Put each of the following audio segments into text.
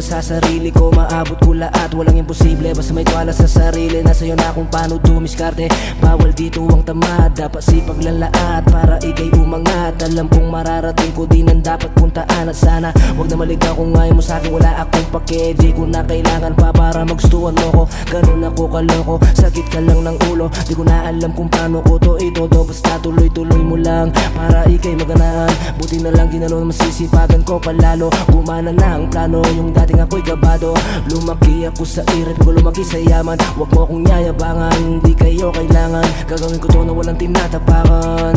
sa sarili ko, maabot ko lahat, walang imposible. Basta may tiwala sa sarili, nasa iyo na kung paano dumiskarte. Bawal dito ang tamad, dapat sipag lang lahat para ikay umangat. Alam kong mararating ko din ang dapat puntaan. At sana wag na maligaw kung ayaw mo sa'kin, wala akong pake. Di ko na kailangan pa para magustuhan mo ko. Ganun ako kaloko, sakit ka lang ng ulo. Di ko na alam kung paano ko to itodo. Basta tuloy-tuloy mo lang para ikay maganaan. Buti na lang ginano, masisipagan ko palalo. Gumana na ang plano, yung dating ako'y kabado. Lumaki ako sa irip ko, lumaki sa yaman. Huwag mo akong yayabangan, di kayo kailangan. Gagawin ko to na walang tinatapakan.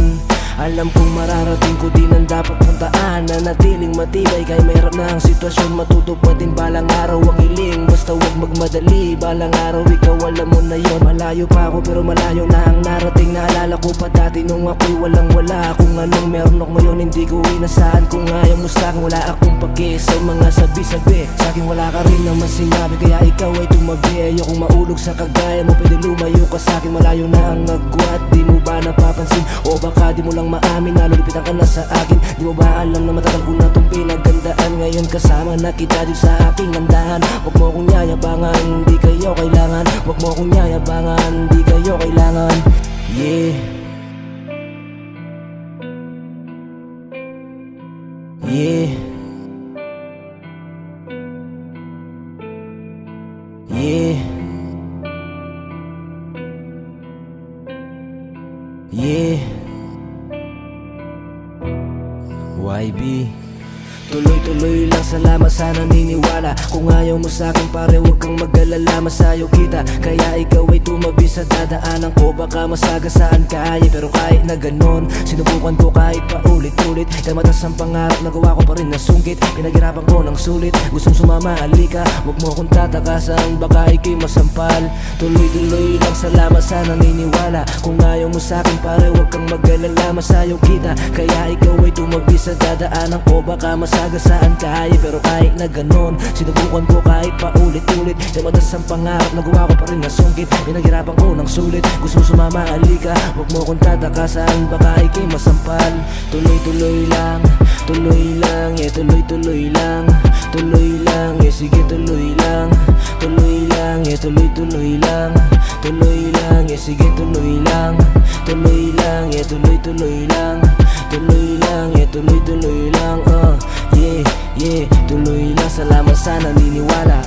Alam kong mararating ko din ang dapat puntaan. Nanatiling matibay kay mahirap na ang sitwasyon. Matutupad din balang araw ang hiling, basta wag magmadali. Balang araw ikaw alam mo na yon. Malayo pa ako pero malayo na ang narating. Naalala ko pa dati nung ako'y walang wala. Kung anong meron ako ngayon hindi ko inasahan. Kung ayaw mo sa'kin wala akong pake sa mga sabi-sabi. Sa'kin wala ka rin naman sinabi, kaya ikaw ay tumabi. Ayokong maulog sa kagaya mo, pwede lumayo ka sa'kin. Malayo na ang agwat, di mo ba napapansin? O baka di mo lang maamin na lulipitan ka na sa akin. Di mo ba alam na matagal ko na itong pinagandaan? Ngayon kasama na kita dito sa aking landahan. Huwag mo akong yayabangan, di kayo kailangan. Huwag mo akong yayabangan, di kayo kailangan. Yeah. Yeah. Yeah. Yeah. YB. Tuloy-tuloy lang, salamat sa naniniwala. Kung ayaw mo sa'kin pare, huwag kang mag-alala. Masayaw kita, kaya ikaw ay tumabi sa dadaanan ko. Baka masagasaan kaya, pero kahit na ganon, sinubukan ko kahit paulit-ulit. Kaya matas ang pangarap, nagawa ko pa rin nasungkit. Pinaghirapan ko ng sulit, gustong sumama, alika. Huwag mo akong tatakasan, baka ikay masampal. Tuloy-tuloy lang, salamat sa naniniwala. Kung ayaw mo sa'kin pare, huwag kang mag-alala. Masayaw kita, kaya ikaw ay tumabi sa dadaanan ko. Baka masagasaan kaya, pero kahit na ganon, sinubukan ko kahit paulit-ulit. Kaya matas ang pangarap, nagawa ko pa rin nasungkit. Pinaghirapan ko ng sulit, gusto sumama, alika. Huwag mo akong tatakasan, baka ikay masampal. Tuloy-tuloy lang, yeah, tuloy-tuloy lang. Tuloy lang, yeah, sige tuloy lang. Tuloy lang, yeah, tuloy-tuloy lang. Tuloy lang, yeah, sige tuloy lang. Tuloy lang, yeah, tuloy-tuloy lang. Tuloy lang, yeah, tuloy-tuloy lang. Yeah, yeah, tuloy lang, salamat sa naniniwala.